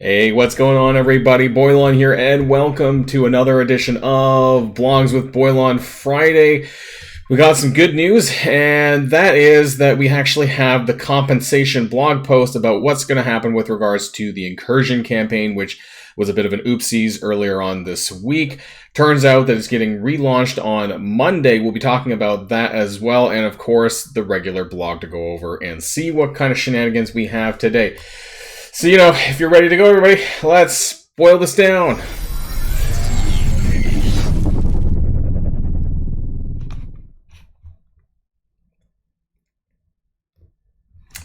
Hey, what's going on, everybody? Boilon here, and welcome to another edition of Blogs with Boilon Friday. We got some good news, and that is that we actually have the compensation blog post about what's going to happen with regards to the Incursion campaign, which was a bit of an oopsies earlier on this week. Turns out that it's getting relaunched on Monday. We'll be talking about that as well, and of course, the regular blog to go over and see what kind of shenanigans we have today. So, if you're ready to go, everybody, let's boil this down.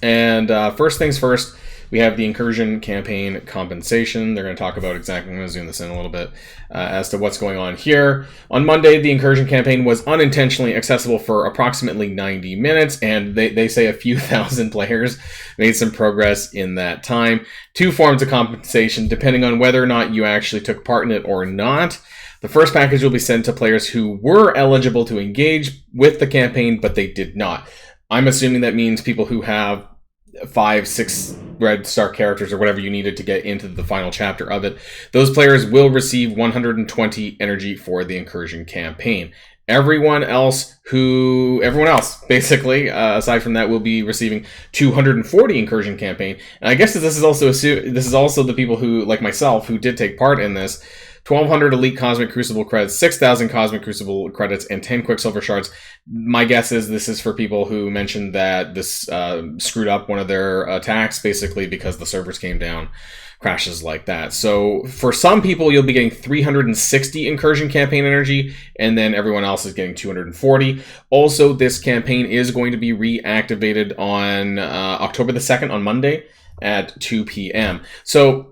And first things first, we have the Incursion campaign compensation. They're going to talk about exactly, I'm going to zoom this in a little bit, as to what's going on here. On Monday, the Incursion campaign was unintentionally accessible for approximately 90 minutes, and they say a few thousand players made some progress in that time. Two forms of compensation, depending on whether or not you actually took part in it or not. The first package will be sent to players who were eligible to engage with the campaign, but they did not. I'm assuming that means people who have 5, 6 red star characters or whatever you needed to get into the final chapter of it. Those players will receive 120 energy for the Incursion campaign. Everyone else, basically, aside from that, will be receiving 240 Incursion campaign. And I guess this is also the people who, like myself, who did take part in this. 1,200 Elite Cosmic Crucible credits, 6,000 Cosmic Crucible credits, and 10 Quicksilver shards. My guess is this is for people who mentioned that this screwed up one of their attacks, basically because the servers came down, crashes like that. So for some people, you'll be getting 360 Incursion campaign energy, and then everyone else is getting 240. Also, this campaign is going to be reactivated on October the 2nd, on Monday, at 2 p.m. So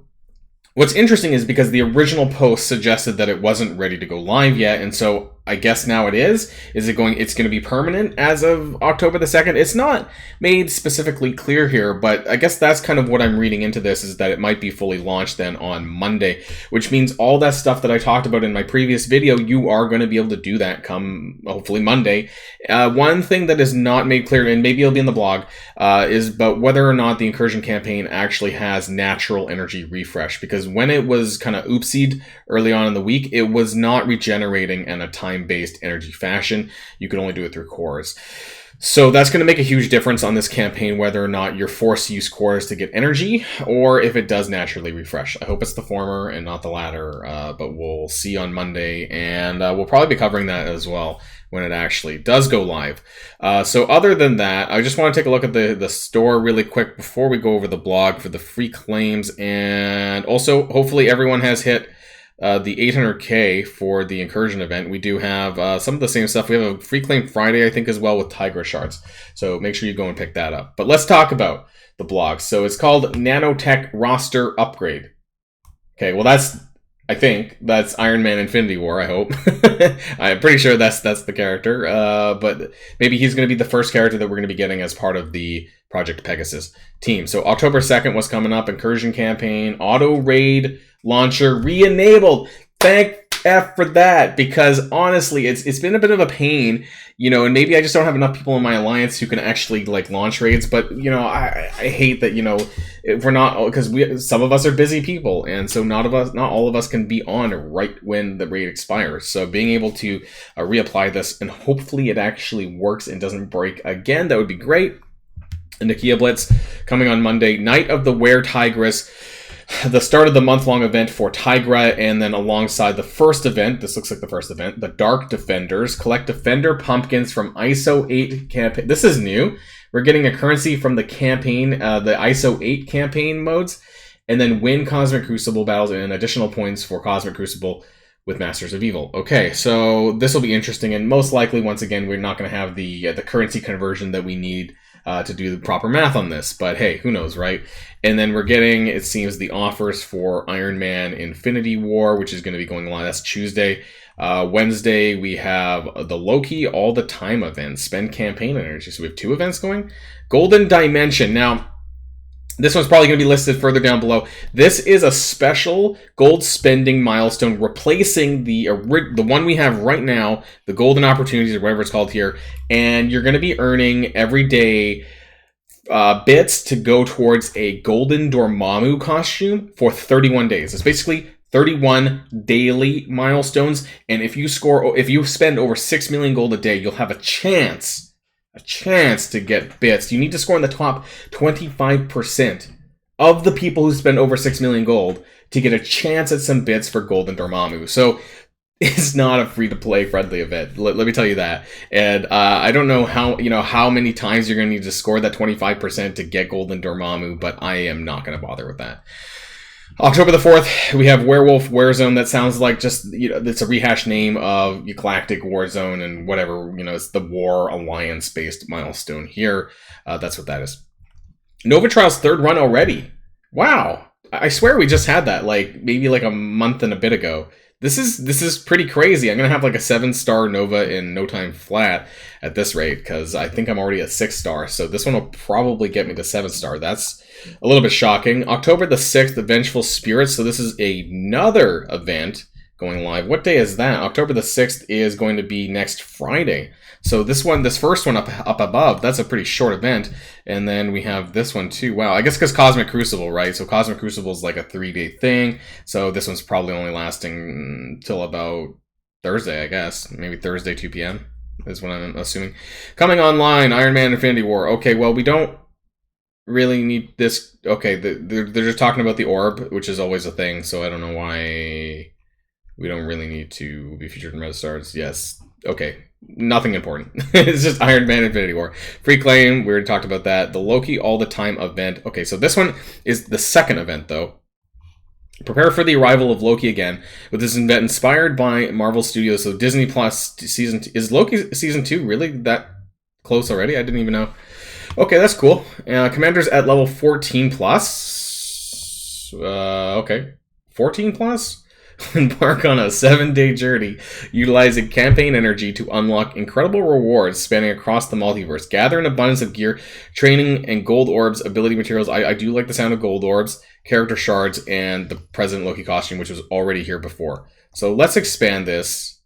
what's interesting is because the original post suggested that it wasn't ready to go live yet, and so I guess now it is. It's going to be permanent as of October the 2nd. It's not made specifically clear here, but I guess that's kind of what I'm reading into this, is that it might be fully launched then on Monday, which means all that stuff that I talked about in my previous video, you are going to be able to do that come, hopefully, Monday. One thing that is not made clear, and maybe it'll be in the blog, is about whether or not the Incursion campaign actually has natural energy refresh, because when it was kind of oopsied early on in the week, it was not regenerating in a time-based energy fashion. You could only do it through cores. So that's going to make a huge difference on this campaign, whether or not you're forced to use cores to get energy, or if it does naturally refresh. I hope it's the former and not the latter, but we'll see on Monday, and we'll probably be covering that as well when it actually does go live. So other than that, I just want to take a look at the store really quick before we go over the blog for the free claims, and also hopefully everyone has hit the 800k for the Incursion event. We do have some of the same stuff. We have a free claim Friday, I think, as well, with Tigress shards. So make sure you go and pick that up. But let's talk about the blog. So it's called Nanotech Roster Upgrade. Okay, well I think that's Iron Man Infinity War, I hope. I'm pretty sure that's the character. But maybe he's going to be the first character that we're going to be getting as part of the Project Pegasus team. So October 2nd was coming up. Incursion campaign, auto raid launcher re-enabled. Thank F for that, because honestly, it's been a bit of a pain, and maybe I just don't have enough people in my alliance who can actually launch raids. But I hate that if we're not, because some of us are busy people, and so not all of us can be on right when the raid expires. So being able to reapply this, and hopefully it actually works and doesn't break again, that would be great. The Nokia Blitz coming on Monday. Night of the Tigress, the start of the month-long event for Tigra, and then alongside the first event, this looks like the first event, the Dark Defenders. Collect Defender pumpkins from ISO 8 campaign. This is new. We're getting a currency from the campaign, the ISO 8 campaign modes, and then win Cosmic Crucible battles and additional points for Cosmic Crucible with Masters of Evil. Okay, so this will be interesting, and most likely, once again, we're not going to have the currency conversion that we need to do the proper math on this, but hey, who knows, right? And then we're getting, it seems, the offers for Iron Man Infinity War, which is going to be going live. That's Tuesday. Wednesday, we have the Loki All the Time event, spend campaign energy. So we have 2 events going. Golden Dimension. Now, this one's probably going to be listed further down below. This is a special gold spending milestone replacing the one we have right now, the Golden Opportunities, or whatever it's called here. And you're going to be earning every day bits to go towards a Golden Dormammu costume for 31 days. It's basically 31 daily milestones, and if you spend over 6 million gold a day, you'll have a chance to get bits. You need to score in the top 25% of the people who spend over 6 million gold to get a chance at some bits for Golden Dormammu. So it's not a free-to-play friendly event. Let me tell you that. And I don't know how many times you're going to need to score that 25% to get Golden Dormammu, but I am not going to bother with that. October the 4th, we have Werewolf Warzone. That sounds like just, it's a rehash name of Galactic Warzone and whatever, it's the War Alliance-based milestone here. That's what that is. Nova Trials 3rd run already. Wow. I swear we just had that, maybe a month and a bit ago. This is pretty crazy. I'm going to have a 7-star Nova in no time flat at this rate, because I think I'm already a 6-star. So this one will probably get me to 7-star. That's a little bit shocking. October the 6th, the Vengeful Spirits. So this is another event going live. What day is that? October the 6th is going to be next Friday. So this first one up above, that's a pretty short event. And then we have this one too. Wow, I guess because Cosmic Crucible, right? So Cosmic Crucible is a 3-day thing. So this one's probably only lasting till about Thursday, I guess. Maybe Thursday, 2 p.m. is what I'm assuming. Coming online, Iron Man Infinity War. Okay, well, we don't really need this. Okay, they're just talking about the orb, which is always a thing. So I don't know why we don't really need to be featured in Red Stars. Yes, okay. Nothing important. It's just Iron Man Infinity War. Free claim, we already talked about that. The Loki All the Time event. Okay, so this one is the second event, though. Prepare for the arrival of Loki again, with this event inspired by Marvel Studios. So Disney Plus season 2. Is Loki season 2 really that close already? I didn't even know. Okay, that's cool. Commanders at level 14 plus. Okay, 14 plus. Embark on a 7-day journey utilizing campaign energy to unlock incredible rewards spanning across the multiverse. Gather an abundance of gear, training, and gold orbs, ability materials. I do like the sound of gold orbs, character shards, and the President Loki costume, which was already here before. So let's expand this.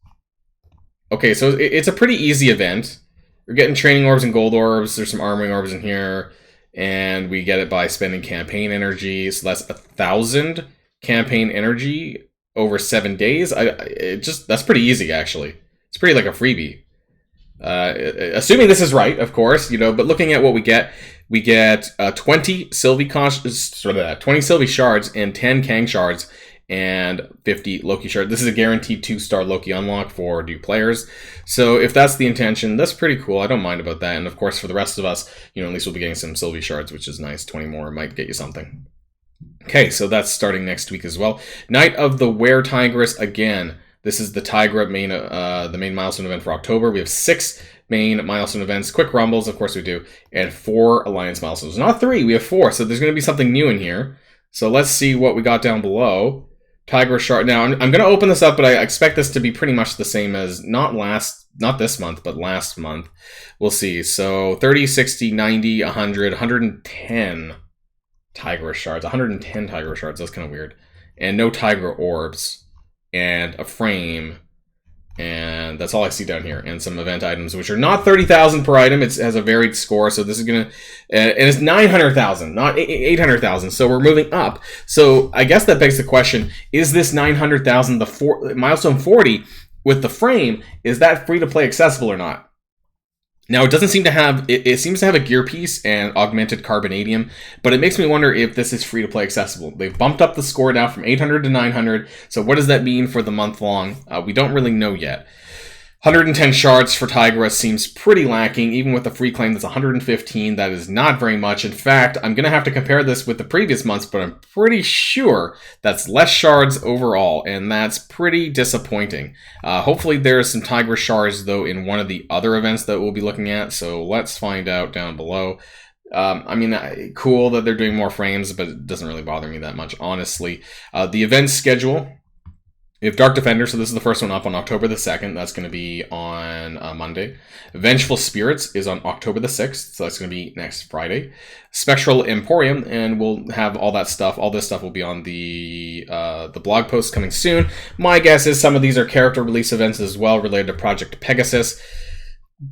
Okay, so it's a pretty easy event. We're getting training orbs and gold orbs. There's some armoring orbs in here. And we get it by spending campaign energy. So that's 1,000 campaign energy over 7 days. That's pretty easy, actually. It's pretty like a freebie. Assuming this is right, of course, but looking at what we get 20 Sylvie shards and 10 Kang shards and 50 Loki shards. This is a guaranteed 2-star Loki unlock for new players. So if that's the intention, that's pretty cool. I don't mind about that. And of course, for the rest of us, at least we'll be getting some Sylvie shards, which is nice. 20 more might get you something. Okay, so that's starting next week as well. Night of the Tigress again. This is the Tigra main, the main milestone event for October. We have 6 main milestone events, quick rumbles, of course we do, and 4 alliance milestones. Not 3, we have 4. So there's going to be something new in here. So let's see what we got down below. Tigress shard. Now I'm going to open this up, but I expect this to be pretty much the same as not this month, but last month. We'll see. So 30, 60, 90, 100, 110. Tigress shards, 110 Tigress shards. That's kind of weird. And no Tigra orbs, and a frame, and that's all I see down here. And some event items, which are not 30,000 per item. It has a varied score, so this is gonna, and it's 900,000, not 800,000. So we're moving up. So I guess that begs the question: is this 900,000 the milestone 40 with the frame? Is that free to play accessible or not? Now, it doesn't seem to have, it seems to have a gear piece and augmented carbonadium, but it makes me wonder if this is free-to-play accessible. They've bumped up the score now from 800 to 900, so what does that mean for the month long? We don't really know yet. 110 shards for Tigress seems pretty lacking, even with the free claim that's 115. That is not very much. In fact, I'm going to have to compare this with the previous months, but I'm pretty sure that's less shards overall, and that's pretty disappointing. Hopefully there's some Tigress shards, though, in one of the other events that we'll be looking at, so let's find out down below. Cool that they're doing more frames, but it doesn't really bother me that much, honestly. The event schedule. We have Dark Defender, so this is the first one up on October the 2nd. That's going to be on Monday. Vengeful Spirits is on October the 6th, so that's going to be next Friday. Spectral Emporium, and we'll have all that stuff. All this stuff will be on the blog post coming soon. My guess is some of these are character release events as well, related to Project Pegasus.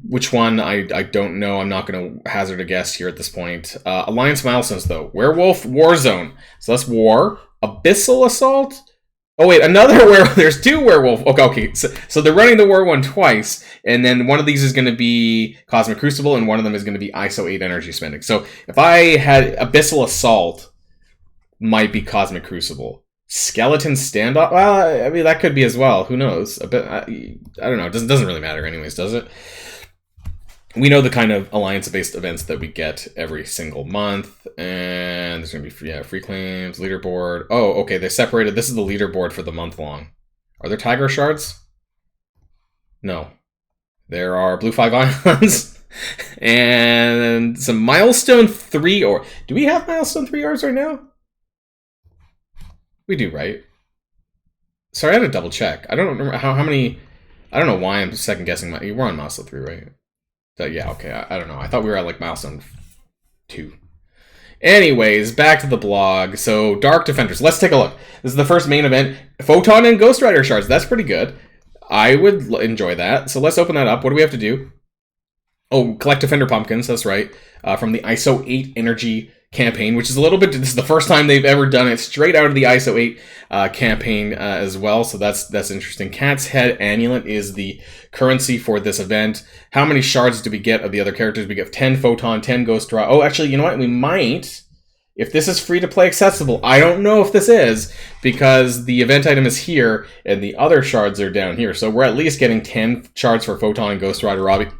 Which one? I don't know. I'm not going to hazard a guess here at this point. Alliance milestones, though. Werewolf Warzone. So that's War. Abyssal Assault. Oh, wait, another werewolf. There's two werewolf. Okay. So they're running the War one twice, and then one of these is going to be Cosmic Crucible, and one of them is going to be ISO 8 energy spending. So if I had Abyssal Assault, might be Cosmic Crucible. Skeleton Standoff? Well, I mean, that could be as well. Who knows? I don't know. It doesn't really matter anyways, does it? We know the kind of alliance-based events that we get every single month, and there's going to be free claims, leaderboard. Oh, okay, they separated. This is the leaderboard for the month long. Are there Tiger Shards? No. There are Blue 5 Ions, and some Milestone 3 ore. Do we have Milestone 3 ores right now? We do, right? Sorry, I had to double check. I don't remember how many. I don't know why I'm second guessing. We're on Milestone 3, right? Yeah, okay, I don't know. I thought we were at like Milestone 2. Anyways, back to the blog. So, Dark Defenders. Let's take a look. This is the first main event. Photon and Ghost Rider shards. That's pretty good. I would enjoy that. So let's open that up. What do we have to do? Oh, collect Defender Pumpkins. That's right. From the ISO 8 Energy campaign, which is a little bit, this is the first time they've ever done it, straight out of the ISO 8 campaign as well, so that's interesting. Cat's Head Annulet is the currency for this event. How many shards do we get of the other characters? We get 10 Photon, 10 Ghost Draw. Oh, actually, you know what? We might, if this is free to play accessible, I don't know if this is, because the event item is here, and the other shards are down here, so we're at least getting 10 shards for Photon and Ghost Rider Robbie.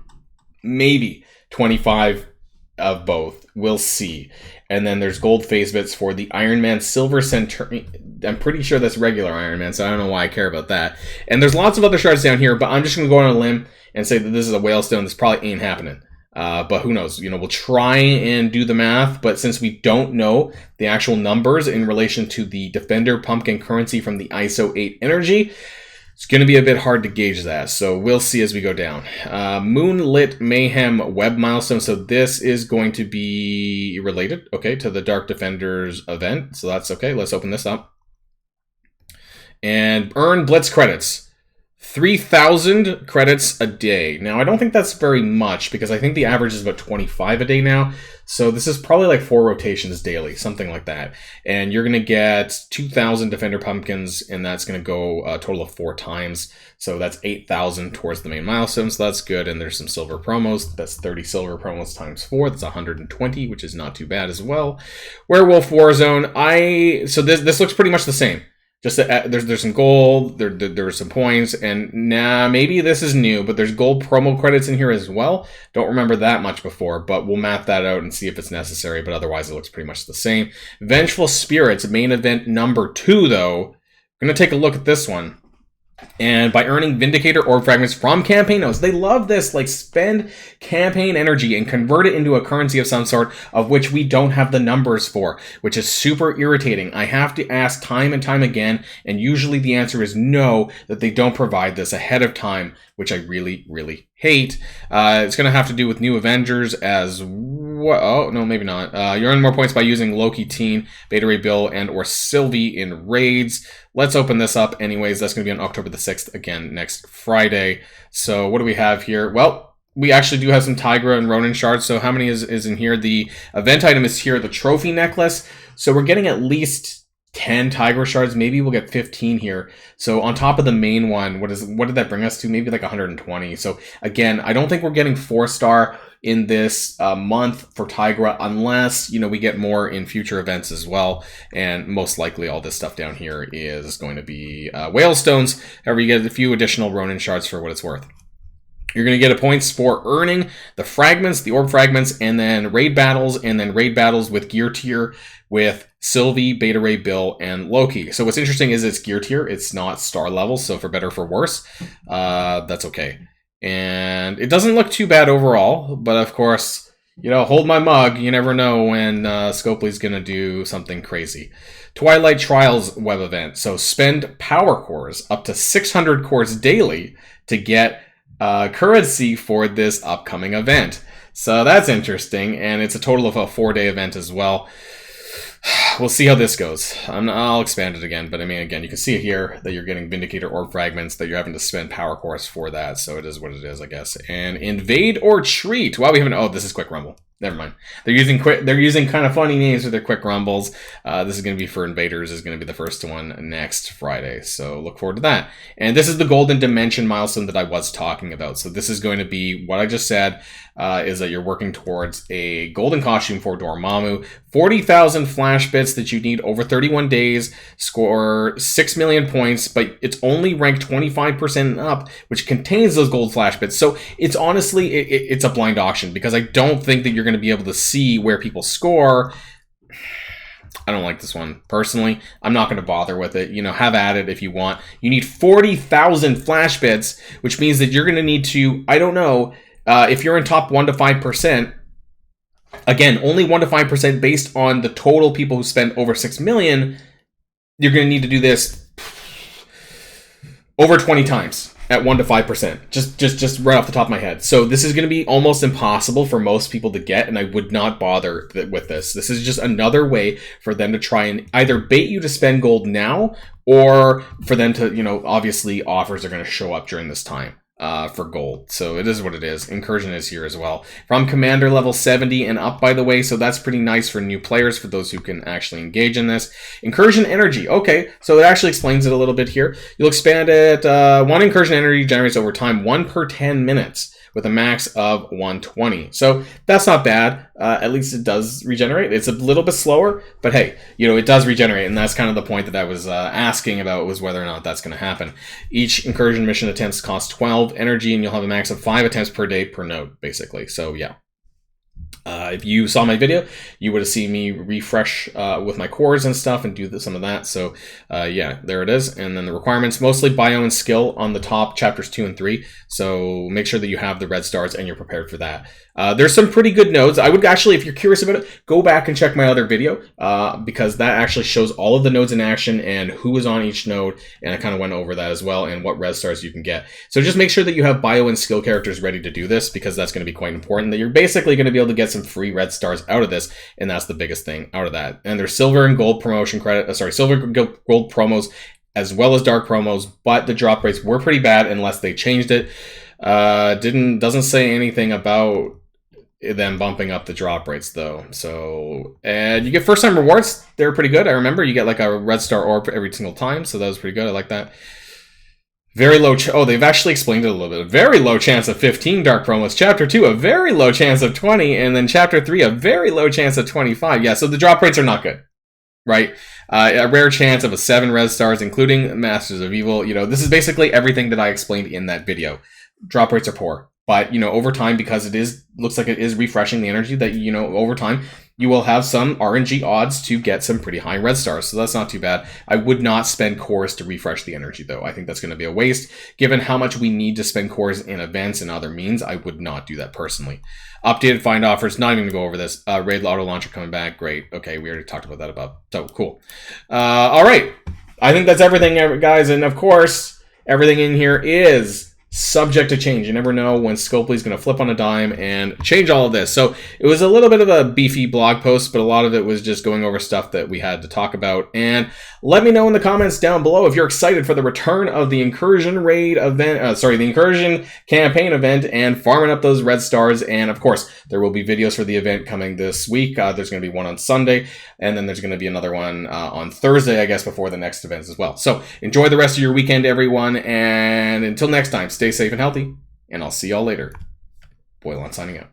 Maybe 25 of both. We'll see. And then there's gold phase bits for the Iron Man Silver Centurion. I'm pretty sure that's regular Iron Man, so I don't know why I care about that. And there's lots of other shards down here, but I'm just going to go on a limb and say that this is a Whalestone. This probably ain't happening. But who knows? You know, we'll try and do the math, but since we don't know the actual numbers in relation to the Defender Pumpkin currency from the ISO 8 Energy, it's going to be a bit hard to gauge that, so we'll see as we go down. Moonlit Mayhem Web Milestone. So this is going to be related, okay, to the Dark Defenders event. So that's okay. Let's open this up. And earn Blitz credits. 3,000 credits a day. Now, I don't think that's very much, because I think the average is about 25 a day now. So this is probably like 4 rotations daily, something like that. And you're going to get 2,000 Defender Pumpkins, and that's going to go a total of 4 times. So that's 8,000 towards the main milestone, so that's good. And there's some silver promos. That's 30 silver promos times 4. That's 120, which is not too bad as well. Werewolf Warzone. So this looks pretty much the same. Just there's some gold, there are some points, and maybe this is new, but there's gold promo credits in here as well. Don't remember that much before, but we'll map that out and see if it's necessary, but otherwise it looks pretty much the same. Vengeful Spirits, main event number 2, though. I'm going to take a look at this one. And by earning Vindicator Orb Fragments from campaign notes, they love this, like spend campaign energy and convert it into a currency of some sort, of which we don't have the numbers for, which is super irritating. I have to ask time and time again, and usually the answer is no, that they don't provide this ahead of time, which I really, really hate. It's going to have to do with New Avengers as well. Oh, no, maybe not. You earn more points by using Loki Teen, Beta Ray Bill, and or Sylvie in raids. Let's open this up anyways. That's going to be on October the 6th, again, next Friday. So what do we have here? Well, we actually do have some Tigra and Ronin shards. So how many is in here? The event item is here, the trophy necklace. So we're getting at least 10 Tigra shards. Maybe we'll get 15 here. So on top of the main one, what did that bring us to? Maybe like 120. So again, I don't think we're getting 4-star in this month for Tigra, unless, you know, we get more in future events as well. And most likely all this stuff down here is going to be Whalestones. However, you get a few additional Ronin shards for what it's worth. You're going to get points for earning the fragments, the orb fragments, and then raid battles with gear tier with Sylvie, Beta Ray Bill, and Loki. So what's interesting is it's gear tier. It's not star level, so for better or for worse, that's okay. And it doesn't look too bad overall, but of course, you know, hold my mug. You never know when Scopely's going to do something crazy. Twilight Trials web event. So spend power cores, up to 600 cores daily, to get currency for this upcoming event. So that's interesting, and it's a total of a 4-day event as well. We'll see how this goes. I'll expand it again, but I mean, again, you can see here that you're getting Vindicator Orb Fragments, that you're having to spend Power Cores for that, so it is what it is, I guess. And Invade or Treat. Wow, we haven't... Oh, this is Quick Rumble. Never mind. They're using kind of funny names for their Quick Rumbles. This is going to be for Invaders. Is going to be the first one next Friday, so look forward to that. And this is the Golden Dimension milestone that I was talking about. So this is going to be what I just said, is that you're working towards a golden costume for Dormammu, 40,000 flash bits that you need over 31 days, score 6 million points, but it's only ranked 25% and up, which contains those gold flash bits. So it's honestly, it's a blind auction, because I don't think that you're going to be able to see where people score. I don't like this one personally. I'm not going to bother with it. You know, have at it if you want. You need 40,000 flash bits, which means that you're going to need to, I don't know, if you're in top 1 to 5%, again, only 1 to 5% based on the total people who spend over 6 million, you're going to need to do this over 20 times at 1 to 5%. Just right off the top of my head. So this is going to be almost impossible for most people to get, and I would not bother with this. This is just another way for them to try and either bait you to spend gold now, or for them to, you know, obviously offers are going to show up during this time. For gold. So it is what it is. Incursion is here as well. From Commander level 70 and up, by the way, so that's pretty nice for new players, for those who can actually engage in this. Incursion Energy. Okay, so it actually explains it a little bit here. You'll expand it. 1 Incursion Energy generates over time 1 per 10 minutes. With a max of 120. So that's not bad. At least it does regenerate. It's a little bit slower, but hey, you know, it does regenerate, and that's kind of the point that I was asking about, was whether or not that's going to happen. Each incursion mission attempts cost 12 energy, and you'll have a max of 5 attempts per day per node, basically. So yeah. If you saw my video, you would have seen me refresh with my cores and stuff and do some of that. So yeah, there it is. And then the requirements, mostly bio and skill on the top, chapters 2 and 3. So make sure that you have the red stars and you're prepared for that. There's some pretty good nodes. I would actually, if you're curious about it, go back and check my other video, because that actually shows all of the nodes in action and who is on each node. And I kind of went over that as well, and what red stars you can get. So just make sure that you have bio and skill characters ready to do this, because that's going to be quite important, that you're basically going to be able to get some free red stars out of this, and that's the biggest thing out of that. And there's silver and gold promotion credit, silver gold promos as well as dark promos, but the drop rates were pretty bad unless they changed it. Doesn't say anything about them bumping up the drop rates though. So, and you get first time rewards. They're pretty good. I remember you get like a red star orb every single time, so that was pretty good. I like that. Very low, oh, they've actually explained it a little bit. Very low chance of 15 dark promos. Chapter 2, a very low chance of 20. And then Chapter 3, a very low chance of 25. Yeah, so the drop rates are not good, right? A rare chance of a 7 red stars, including Masters of Evil. You know, this is basically everything that I explained in that video. Drop rates are poor. But, you know, over time, because it looks like it is refreshing the energy, that, you know, over time, you will have some RNG odds to get some pretty high red stars. So that's not too bad. I would not spend cores to refresh the energy, though. I think that's going to be a waste. Given how much we need to spend cores in events and other means, I would not do that personally. Updated find offers. Not even going to go over this. Raid Auto Launcher coming back. Great. Okay, we already talked about that. So, cool. All right. I think that's everything, guys. And, of course, everything in here is subject to change. You never know when Scopely is going to flip on a dime and change all of this. So it was a little bit of a beefy blog post, but a lot of it was just going over stuff that we had to talk about. And let me know in the comments down below if you're excited for the return of the Incursion raid event, the Incursion campaign event, and farming up those red stars. And of course, there will be videos for the event coming this week. There's going to be one on Sunday, and then there's going to be another one on Thursday, I guess, before the next events as well. So enjoy the rest of your weekend, everyone. And until next time, stay safe and healthy, and I'll see y'all later. Boilon signing out.